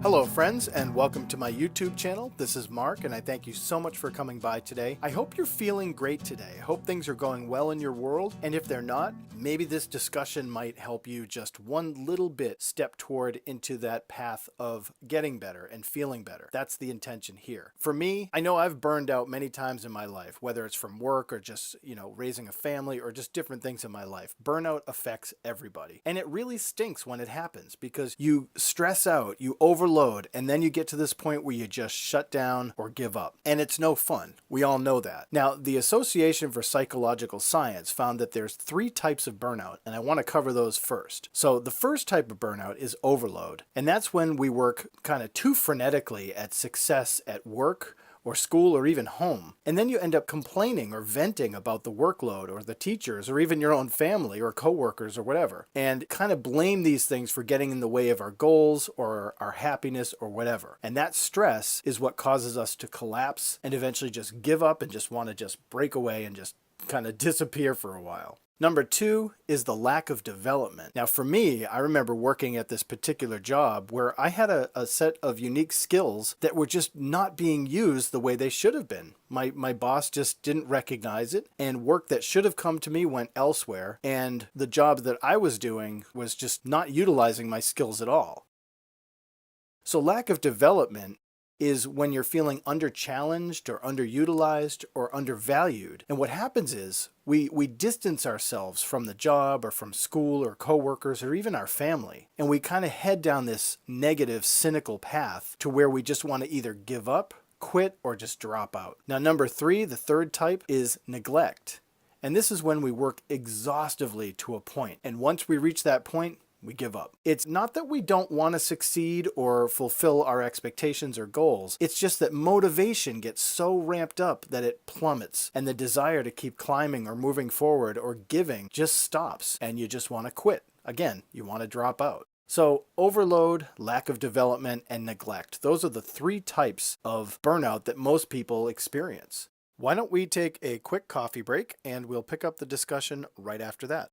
Hello friends, and welcome to my YouTube channel. This is Mark, and I thank you so much for coming by today. I hope you're feeling great today. I hope things are going well in your world, and if they're not, maybe this discussion might help you just one little bit step toward into that path of getting better and feeling better. That's the intention here. For me, I know I've burned out many times in my life, whether it's from work or just, raising a family or just different things in my life. Burnout affects everybody, and it really stinks when it happens because you stress out, you overload, and then you get to this point where you just shut down or give up. And it's no fun. We all know that. Now, the Association for Psychological Science found that there's 3 types of burnout, and I want to cover those first. So the first type of burnout is overload, and that's when we work kind of too frenetically at success at work or school or even home. And then you end up complaining or venting about the workload or the teachers or even your own family or coworkers or whatever, and kind of blame these things for getting in the way of our goals or our happiness or whatever. And that stress is what causes us to collapse and eventually just give up and just want to just break away and just kind of disappear for a while. Number 2 is the lack of development. Now for me, I remember working at this particular job where I had a set of unique skills that were just not being used the way they should have been. My boss just didn't recognize it, and work that should have come to me went elsewhere, and the job that I was doing was just not utilizing my skills at all. So lack of development is when you're feeling under-challenged or underutilized or undervalued. And what happens is we distance ourselves from the job or from school or coworkers or even our family. And we kind of head down this negative, cynical path to where we just want to either give up, quit, or just drop out. Now, number 3, the third type, is neglect. And this is when we work exhaustively to a point. And once we reach that point, we give up. It's not that we don't want to succeed or fulfill our expectations or goals. It's just that motivation gets so ramped up that it plummets, and the desire to keep climbing or moving forward or giving just stops, and you just want to quit. Again, you want to drop out. So overload, lack of development, and neglect. Those are the 3 types of burnout that most people experience. Why don't we take a quick coffee break, and we'll pick up the discussion right after that.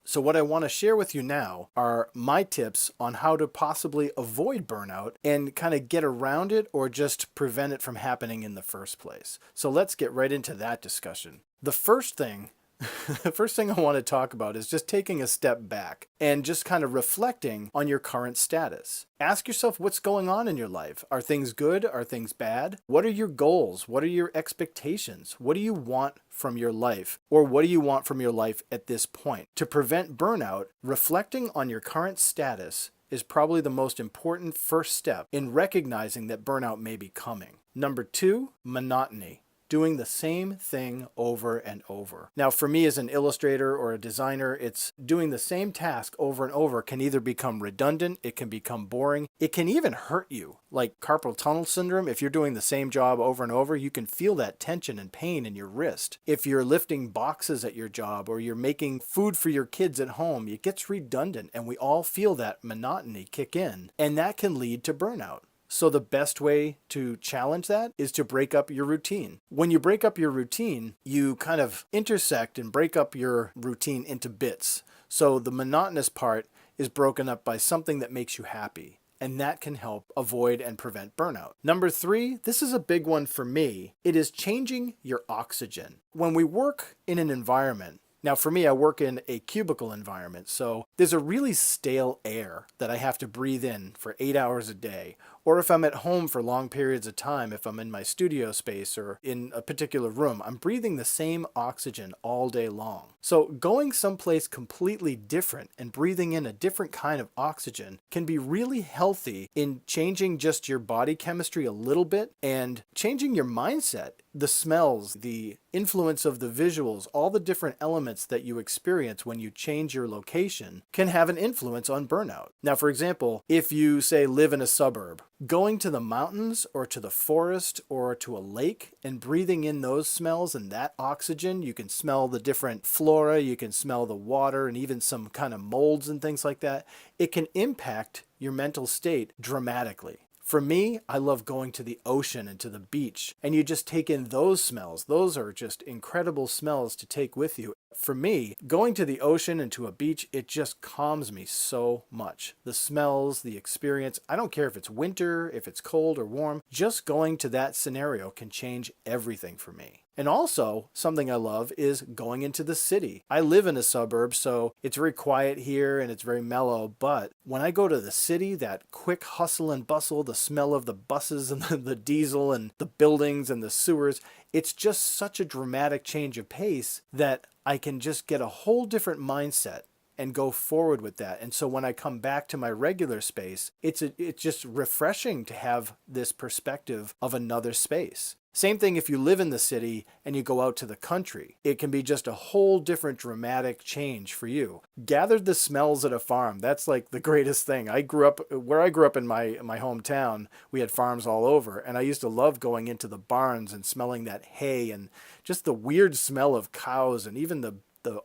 So what I want to share with you now are my tips on how to possibly avoid burnout and kind of get around it or just prevent it from happening in the first place. So let's get right into that discussion. The first thing I want to talk about is just taking a step back and just kind of reflecting on your current status. Ask yourself what's going on in your life. Are things good? Are things bad? What are your goals? What are your expectations? What do you want from your life? Or what do you want from your life at this point? To prevent burnout, reflecting on your current status is probably the most important first step in recognizing that burnout may be coming. Number 2, monotony. Doing the same thing over and over. Now, for me as an illustrator or a designer, it's doing the same task over and over can either become redundant, it can become boring, it can even hurt you. Like carpal tunnel syndrome, if you're doing the same job over and over, you can feel that tension and pain in your wrist. If you're lifting boxes at your job or you're making food for your kids at home, it gets redundant, and we all feel that monotony kick in, and that can lead to burnout. So the best way to challenge that is to break up your routine. When you break up your routine, you kind of intersect and break up your routine into bits. So the monotonous part is broken up by something that makes you happy, and that can help avoid and prevent burnout. Number 3, this is a big one for me. It is changing your oxygen. When we work in an environment, now for me, I work in a cubicle environment, so there's a really stale air that I have to breathe in for 8 hours a day. Or if I'm at home for long periods of time, if I'm in my studio space or in a particular room, I'm breathing the same oxygen all day long. So going someplace completely different and breathing in a different kind of oxygen can be really healthy in changing just your body chemistry a little bit and changing your mindset. The smells, the influence of the visuals, all the different elements that you experience when you change your location can have an influence on burnout. Now, for example, if you say live in a suburb, going to the mountains or to the forest or to a lake and breathing in those smells and that oxygen, you can smell the different flora, you can smell the water and even some kind of molds and things like that. It can impact your mental state dramatically. For me, I love going to the ocean and to the beach, and you just take in those smells. Those are just incredible smells to take with you. For me, going to the ocean and to a beach, it just calms me so much. The smells, the experience, I don't care if it's winter, if it's cold or warm, just going to that scenario can change everything for me. And also, something I love is going into the city. I live in a suburb, so it's very quiet here and it's very mellow, but when I go to the city, that quick hustle and bustle, the smell of the buses and the diesel and the buildings and the sewers, it's just such a dramatic change of pace that I can just get a whole different mindset and go forward with that. And so when I come back to my regular space, it's just refreshing to have this perspective of another space. Same thing if you live in the city and you go out to the country. It can be just a whole different dramatic change for you. Gather the smells at a farm. That's like the greatest thing. Where I grew up in my hometown, we had farms all over, and I used to love going into the barns and smelling that hay and just the weird smell of cows and even the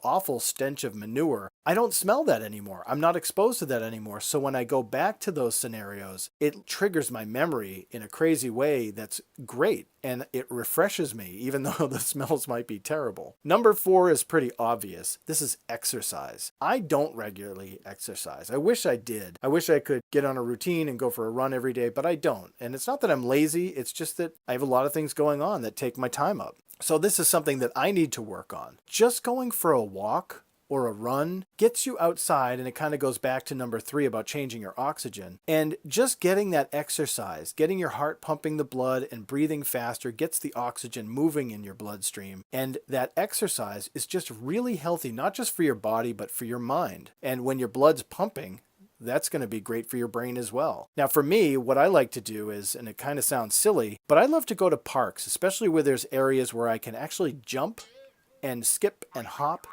awful stench of manure. I don't smell that anymore. I'm not exposed to that anymore. So when I go back to those scenarios, it triggers my memory in a crazy way that's great. And it refreshes me, even though the smells might be terrible. Number 4 is pretty obvious. This is exercise. I don't regularly exercise. I wish I did. I wish I could get on a routine and go for a run every day, but I don't. And it's not that I'm lazy. It's just that I have a lot of things going on that take my time up. So this is something that I need to work on. Just going for a walk or a run gets you outside, and it kind of goes back to number 3 about changing your oxygen. And just getting that exercise, getting your heart pumping the blood and breathing faster gets the oxygen moving in your bloodstream. And that exercise is just really healthy, not just for your body, but for your mind. And when your blood's pumping, that's going to be great for your brain as well. Now for me, what I like to do is, and it kind of sounds silly, but I love to go to parks, especially where there's areas where I can actually jump and skip and hop.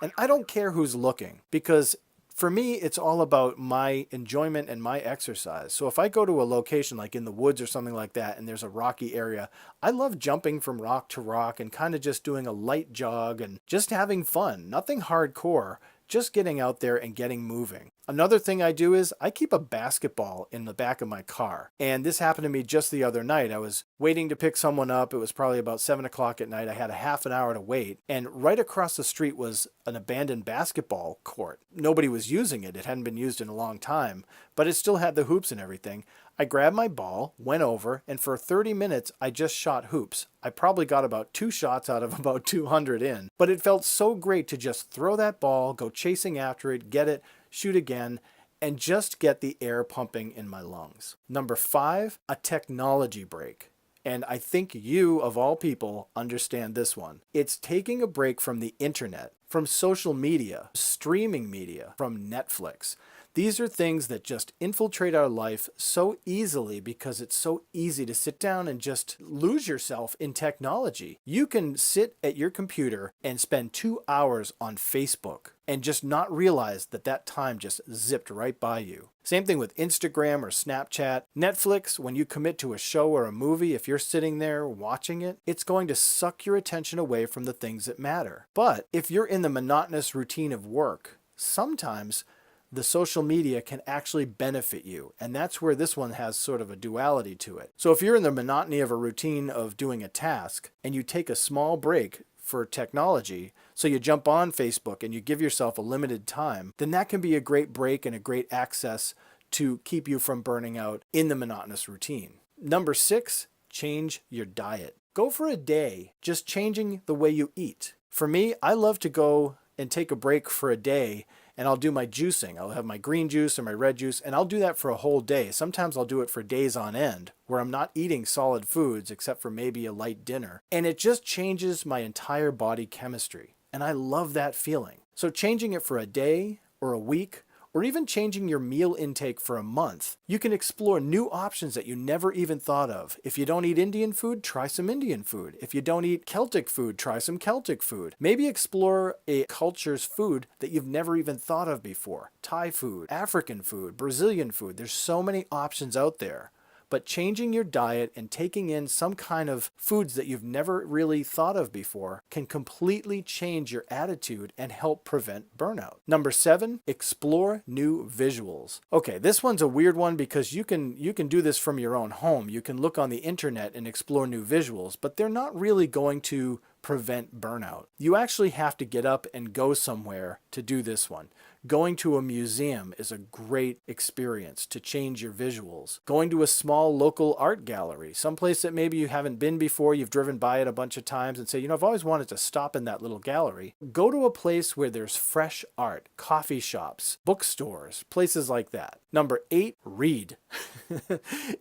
And I don't care who's looking, because for me, it's all about my enjoyment and my exercise. So if I go to a location like in the woods or something like that, and there's a rocky area, I love jumping from rock to rock and kind of just doing a light jog and just having fun. Nothing hardcore, just getting out there and getting moving. Another thing I do is I keep a basketball in the back of my car. And this happened to me just the other night. I was waiting to pick someone up. It was probably about 7 o'clock at night. I had a half an hour to wait. And right across the street was an abandoned basketball court. Nobody was using it. It hadn't been used in a long time, but it still had the hoops and everything. I grabbed my ball, went over, and for 30 minutes, I just shot hoops. I probably got about 2 shots out of about 200 in, but it felt so great to just throw that ball, go chasing after it, get it, shoot again, and just get the air pumping in my lungs. Number 5, a technology break. And I think you, of all people, understand this one. It's taking a break from the internet, from social media, streaming media, from Netflix. These are things that just infiltrate our life so easily because it's so easy to sit down and just lose yourself in technology. You can sit at your computer and spend 2 hours on Facebook and just not realize that that time just zipped right by you. Same thing with Instagram or Snapchat. Netflix, when you commit to a show or a movie, if you're sitting there watching it, it's going to suck your attention away from the things that matter. But if you're in the monotonous routine of work, sometimes the social media can actually benefit you. And that's where this one has sort of a duality to it. So if you're in the monotony of a routine of doing a task and you take a small break for technology, so you jump on Facebook and you give yourself a limited time, then that can be a great break and a great access to keep you from burning out in the monotonous routine. Number 6, change your diet. Go for a day just changing the way you eat. For me, I love to go and take a break for a day, and I'll do my juicing. I'll have my green juice or my red juice, and I'll do that for a whole day. Sometimes I'll do it for days on end, where I'm not eating solid foods except for maybe a light dinner. And it just changes my entire body chemistry. And I love that feeling. So changing it for a day or a week, or even changing your meal intake for a month, you can explore new options that you never even thought of. If you don't eat Indian food, try some Indian food. If you don't eat Celtic food, try some Celtic food. Maybe explore a culture's food that you've never even thought of before. Thai food, African food, Brazilian food. There's so many options out there. but changing your diet and taking in some kind of foods that you've never really thought of before can completely change your attitude and help prevent burnout. Number 7, explore new visuals. Okay, this one's a weird one because you can do this from your own home. You can look on the internet and explore new visuals, but they're not really going to prevent burnout. You actually have to get up and go somewhere to do this one. Going to a museum is a great experience to change your visuals. Going to a small local art gallery, someplace that maybe you haven't been before, you've driven by it a bunch of times and say, you know, I've always wanted to stop in that little gallery. Go to a place where there's fresh art, coffee shops, bookstores, places like that. Number 8, read.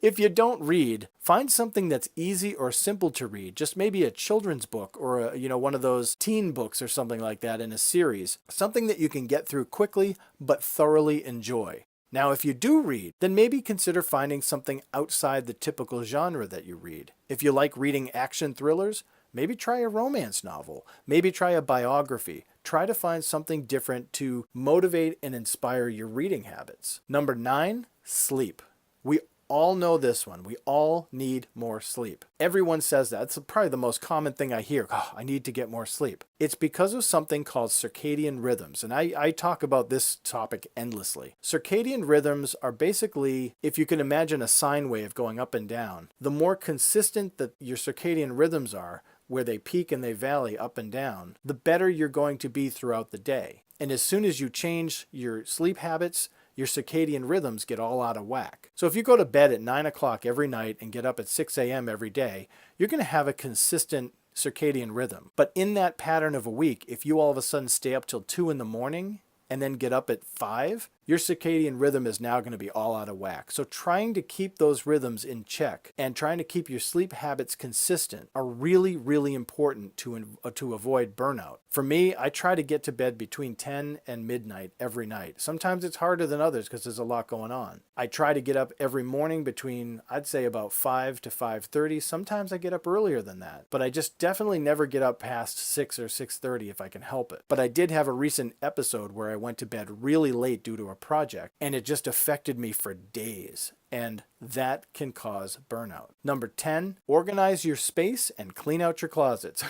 If you don't read, find something that's easy or simple to read, just maybe a children's book or one of those teen books or something like that in a series. Something that you can get through quickly but thoroughly enjoy. Now, if you do read, then maybe consider finding something outside the typical genre that you read. If you like reading action thrillers, maybe try a romance novel. Maybe try a biography. Try to find something different to motivate and inspire your reading habits. Number 9, sleep. We all know this one. We all need more sleep. Everyone says that. It's probably the most common thing I hear. Oh, I need to get more sleep. It's because of something called circadian rhythms. And I talk about this topic endlessly. Circadian rhythms are basically, if you can imagine a sine wave going up and down, the more consistent that your circadian rhythms are, where they peak and they valley up and down, the better you're going to be throughout the day. And as soon as you change your sleep habits, your circadian rhythms get all out of whack. So if you go to bed at 9 o'clock every night and get up at 6 a.m. every day, you're going to have a consistent circadian rhythm. But in that pattern of a week, if you all of a sudden stay up till 2 in the morning and then get up at 5, your circadian rhythm is now going to be all out of whack. So trying to keep those rhythms in check and trying to keep your sleep habits consistent are really, really important to avoid burnout. For me, I try to get to bed between 10 and midnight every night. Sometimes it's harder than others because there's a lot going on. I try to get up every morning between, I'd say, about 5 to 5:30. Sometimes I get up earlier than that, but I just definitely never get up past 6 or 6:30 if I can help it. But I did have a recent episode where I went to bed really late due to a project, and it just affected me for days. And that can cause burnout. Number 10, organize your space and clean out your closets.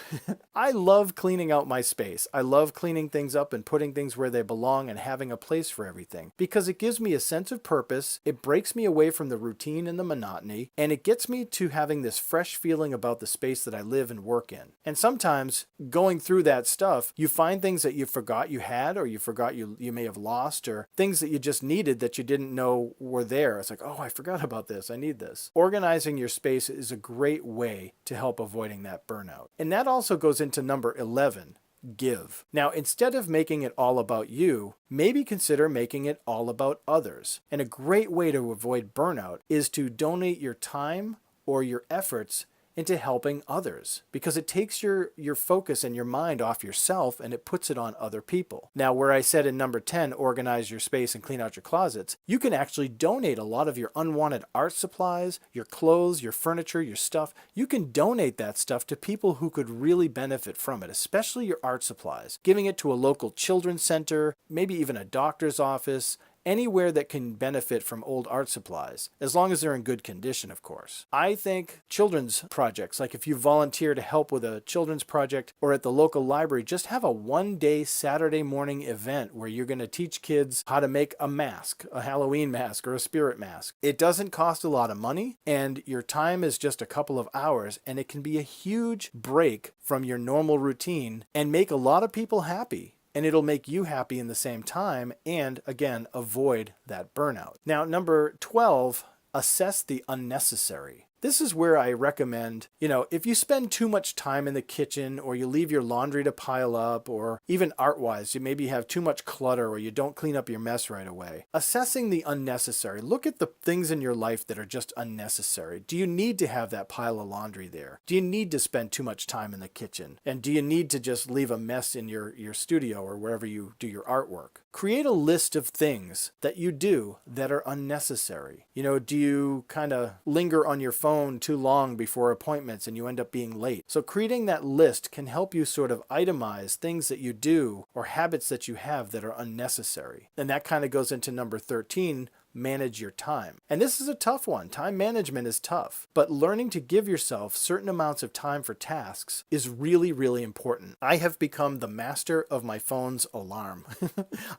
I love cleaning out my space. I love cleaning things up and putting things where they belong and having a place for everything because it gives me a sense of purpose, it breaks me away from the routine and the monotony, and it gets me to having this fresh feeling about the space that I live and work in. And sometimes going through that stuff, you find things that you forgot you had or you forgot you may have lost or things that you just needed that you didn't know were there. It's like, oh, I forgot about this. I need this. Organizing your space is a great way to help avoiding that burnout. And that also goes into number 11, give. Now, instead of making it all about you, maybe consider making it all about others. And a great way to avoid burnout is to donate your time or your efforts into helping others because it takes your focus and your mind off yourself and it puts it on other people. Now, where I said in number 10, organize your space and clean out your closets, you can actually donate a lot of your unwanted art supplies, your clothes, your furniture, your stuff. You can donate that stuff to people who could really benefit from it, especially your art supplies. Giving it to a local children's center, maybe even a doctor's office, anywhere that can benefit from old art supplies, as long as they're in good condition, of course. I think children's projects, like if you volunteer to help with a children's project or at the local library, just have a one-day Saturday morning event where you're going to teach kids how to make a mask, a Halloween mask or a spirit mask. It doesn't cost a lot of money, and your time is just a couple of hours, and it can be a huge break from your normal routine and make a lot of people happy. And it'll make you happy in the same time and, again, avoid that burnout. Now, number 12, assess the unnecessary. This is where I recommend, if you spend too much time in the kitchen or you leave your laundry to pile up or even art-wise, you maybe have too much clutter or you don't clean up your mess right away. Assessing the unnecessary. Look at the things in your life that are just unnecessary. Do you need to have that pile of laundry there? Do you need to spend too much time in the kitchen? And do you need to just leave a mess in your studio or wherever you do your artwork? Create a list of things that you do that are unnecessary. Do you kind of linger on your phone too long before appointments and you end up being late? So creating that list can help you sort of itemize things that you do or habits that you have that are unnecessary. And that kind of goes into number 13, manage your time. And this is a tough one. Time management is tough, but learning to give yourself certain amounts of time for tasks is really, really important. I have become the master of my phone's alarm.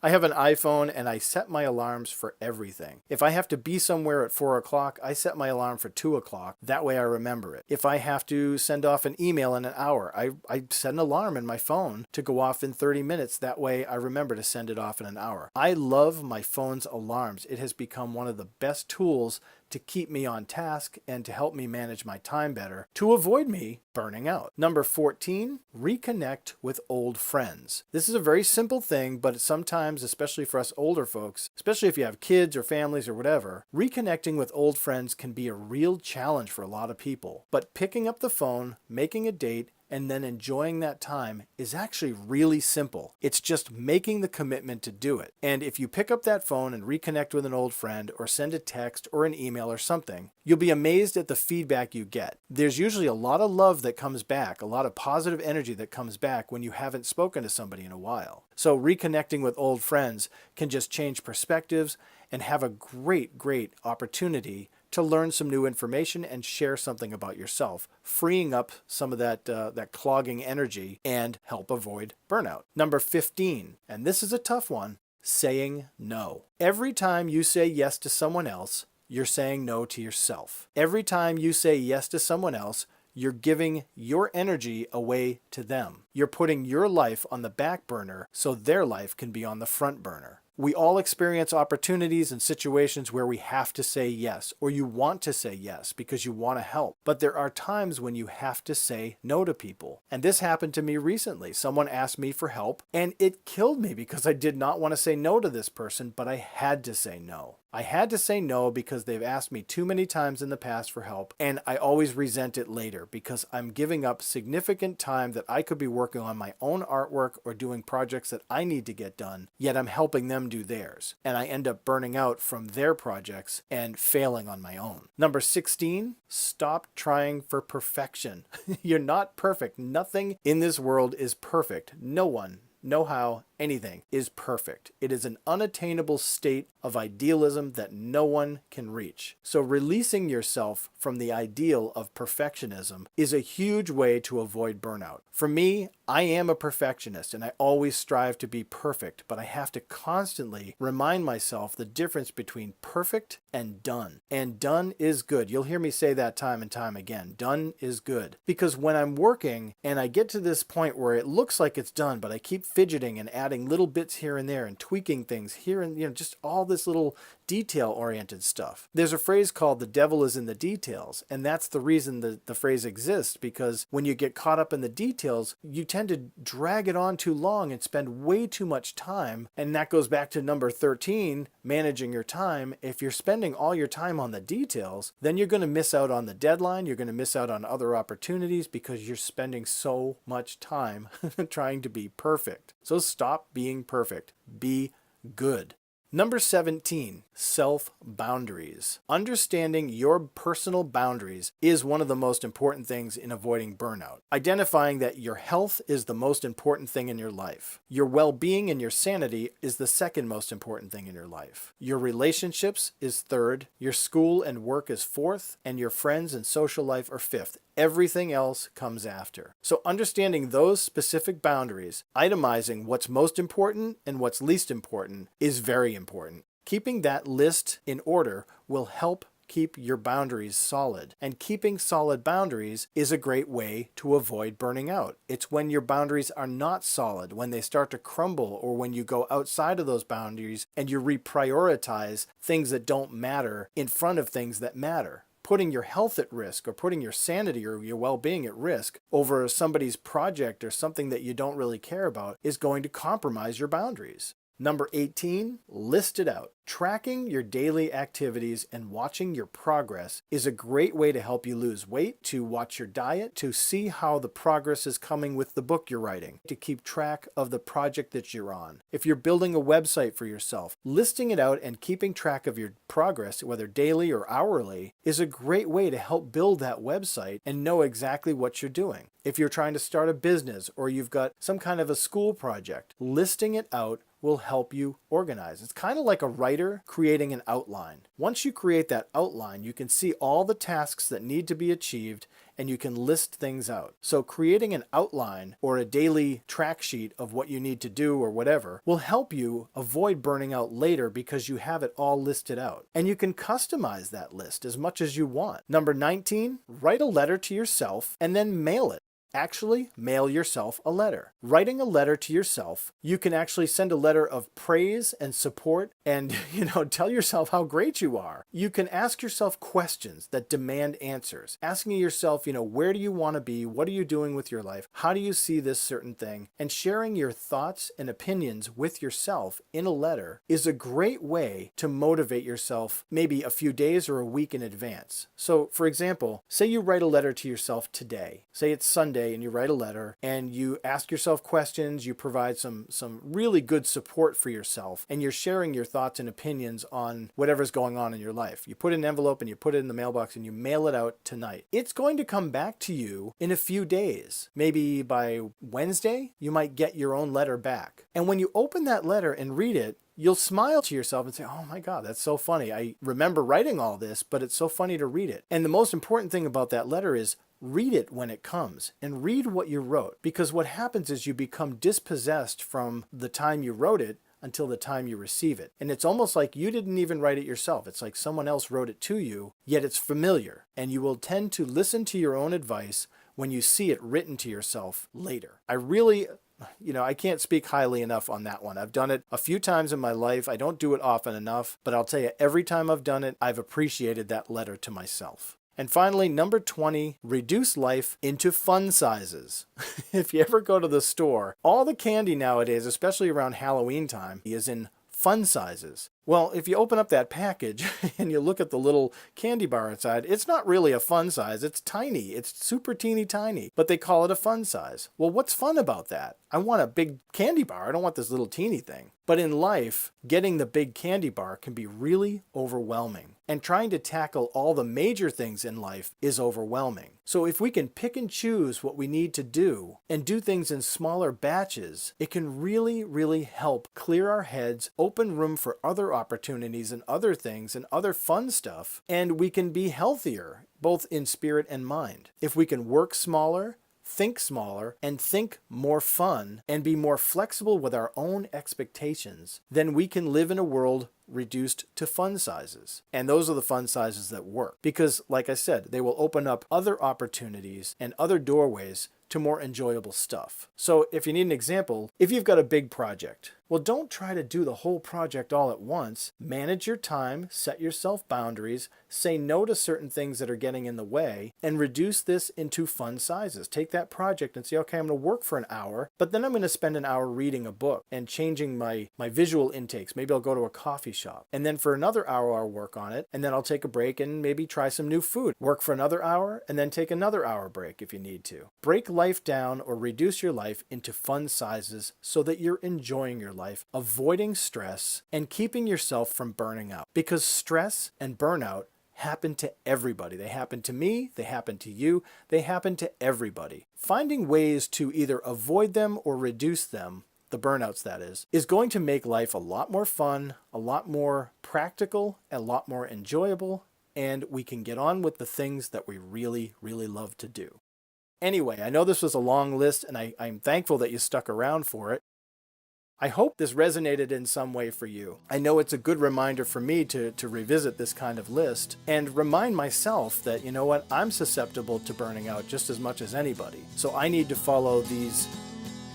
I have an iPhone and I set my alarms for everything. If I have to be somewhere at 4 o'clock, I set my alarm for 2 o'clock. That way I remember it. If I have to send off an email in an hour, I set an alarm in my phone to go off in 30 minutes. That way I remember to send it off in an hour. I love my phone's alarms. It has become one of the best tools to keep me on task and to help me manage my time better to avoid me burning out. Number 14, reconnect with old friends. This is a very simple thing, but sometimes, especially for us older folks, especially if you have kids or families or whatever, reconnecting with old friends can be a real challenge for a lot of people. But picking up the phone, making a date, and then enjoying that time is actually really simple. It's just making the commitment to do it. And if you pick up that phone and reconnect with an old friend or send a text or an email or something, you'll be amazed at the feedback you get. There's usually a lot of love that comes back, a lot of positive energy that comes back when you haven't spoken to somebody in a while. So reconnecting with old friends can just change perspectives and have a great, great opportunity to learn some new information and share something about yourself, freeing up some of that clogging energy and help avoid burnout. Number 15, and this is a tough one, saying no. Every time you say yes to someone else, you're saying no to yourself. Every time you say yes to someone else, you're giving your energy away to them. You're putting your life on the back burner so their life can be on the front burner. We all experience opportunities and situations where we have to say yes, or you want to say yes because you want to help. But there are times when you have to say no to people. And this happened to me recently. Someone asked me for help and it killed me because I did not want to say no to this person, but I had to say no. I had to say no because they've asked me too many times in the past for help, and I always resent it later because I'm giving up significant time that I could be working on my own artwork or doing projects that I need to get done, yet I'm helping them do theirs. And I end up burning out from their projects and failing on my own. Number 16, stop trying for perfection. You're not perfect. Nothing in this world is perfect. No one, no how, anything is perfect. It is an unattainable state of idealism that no one can reach. So releasing yourself from the ideal of perfectionism is a huge way to avoid burnout. For me, I am a perfectionist and I always strive to be perfect, but I have to constantly remind myself the difference between perfect and done. And done is good. You'll hear me say that time and time again. Done is good. Because when I'm working and I get to this point where it looks like it's done, but I keep fidgeting and adding little bits here and there and tweaking things here and just all this little detail-oriented stuff. There's a phrase called the devil is in the details, and that's the reason the phrase exists, because when you get caught up in the details, you tend to drag it on too long and spend way too much time, and that goes back to number 13, managing your time. If you're spending all your time on the details, then you're going to miss out on the deadline, you're going to miss out on other opportunities because you're spending so much time trying to be perfect. So stop being perfect. Be good. Number 17, self-boundaries. Understanding your personal boundaries is one of the most important things in avoiding burnout. Identifying that your health is the most important thing in your life. Your well-being and your sanity is the second most important thing in your life. Your relationships is third, your school and work is fourth, and your friends and social life are fifth. Everything else comes after. So understanding those specific boundaries, itemizing what's most important and what's least important is very important. Keeping that list in order will help keep your boundaries solid. And keeping solid boundaries is a great way to avoid burning out. It's when your boundaries are not solid, when they start to crumble, or when you go outside of those boundaries and you reprioritize things that don't matter in front of things that matter. Putting your health at risk or putting your sanity or your well-being at risk over somebody's project or something that you don't really care about is going to compromise your boundaries. Number 18, list it out. Tracking your daily activities and watching your progress is a great way to help you lose weight, to watch your diet, to see how the progress is coming with the book you're writing, to keep track of the project that you're on. If you're building a website for yourself, listing it out and keeping track of your progress, whether daily or hourly, is a great way to help build that website and know exactly what you're doing. If you're trying to start a business or you've got some kind of a school project, listing it out will help you organize. It's kind of like a writer creating an outline. Once you create that outline, you can see all the tasks that need to be achieved and you can list things out. So creating an outline or a daily track sheet of what you need to do or whatever will help you avoid burning out later because you have it all listed out. And you can customize that list as much as you want. Number 19, write a letter to yourself and then mail it. Actually, mail yourself a letter. Writing a letter to yourself, you can actually send a letter of praise and support and, tell yourself how great you are. You can ask yourself questions that demand answers. Asking yourself, where do you want to be? What are you doing with your life? How do you see this certain thing? And sharing your thoughts and opinions with yourself in a letter is a great way to motivate yourself maybe a few days or a week in advance. So, for example, say you write a letter to yourself today. Say it's Sunday and you write a letter and you ask yourself questions, you provide some really good support for yourself, and you're sharing your thoughts and opinions on whatever's going on in your life. You put it in an envelope and you put it in the mailbox and you mail it out tonight. It's going to come back to you in a few days. Maybe by Wednesday, you might get your own letter back. And when you open that letter and read it, you'll smile to yourself and say, oh my God, that's so funny. I remember writing all this, but it's so funny to read it. And the most important thing about that letter is read it when it comes and read what you wrote, because what happens is you become dispossessed from the time you wrote it until the time you receive it. And it's almost like you didn't even write it yourself. It's like someone else wrote it to you, yet it's familiar. And you will tend to listen to your own advice when you see it written to yourself later. I can't speak highly enough on that one. I've done it a few times in my life. I don't do it often enough, but I'll tell you, every time I've done it, I've appreciated that letter to myself. And finally, number 20, reduce life into fun sizes. If you ever go to the store, all the candy nowadays, especially around Halloween time, is in fun sizes. Well, if you open up that package and you look at the little candy bar inside, it's not really a fun size. It's tiny. It's super teeny tiny, but they call it a fun size. Well, what's fun about that? I want a big candy bar. I don't want this little teeny thing. But in life, getting the big candy bar can be really overwhelming. And trying to tackle all the major things in life is overwhelming. So if we can pick and choose what we need to do and do things in smaller batches, it can really, really help clear our heads, open room for other opportunities and other things and other fun stuff, and we can be healthier, both in spirit and mind. If we can work smaller, think smaller, and think more fun, and be more flexible with our own expectations, then we can live in a world reduced to fun sizes. And those are the fun sizes that work. Because, like I said, they will open up other opportunities and other doorways to more enjoyable stuff. So if you need an example, if you've got a big project, well, don't try to do the whole project all at once. Manage your time, set yourself boundaries, say no to certain things that are getting in the way, and reduce this into fun sizes. Take that project and say, okay, I'm going to work for an hour, but then I'm going to spend an hour reading a book and changing my visual intakes. Maybe I'll go to a coffee shop. And then for another hour, I'll work on it. And then I'll take a break and maybe try some new food. Work for another hour and then take another hour break if you need to. Break life down or reduce your life into fun sizes so that you're enjoying your life, avoiding stress, and keeping yourself from burning out. Because stress and burnout happen to everybody. They happen to me, they happen to you, they happen to everybody. Finding ways to either avoid them or reduce them, the burnouts that is going to make life a lot more fun, a lot more practical, a lot more enjoyable, and we can get on with the things that we really, really love to do. Anyway, I know this was a long list, and I'm thankful that you stuck around for it. I hope this resonated in some way for you. I know it's a good reminder for me to revisit this kind of list and remind myself that, you know what, I'm susceptible to burning out just as much as anybody. So I need to follow these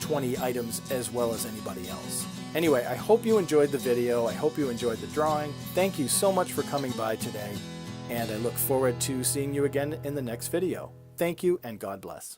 20 items as well as anybody else. Anyway, I hope you enjoyed the video. I hope you enjoyed the drawing. Thank you so much for coming by today, and I look forward to seeing you again in the next video. Thank you, and God bless.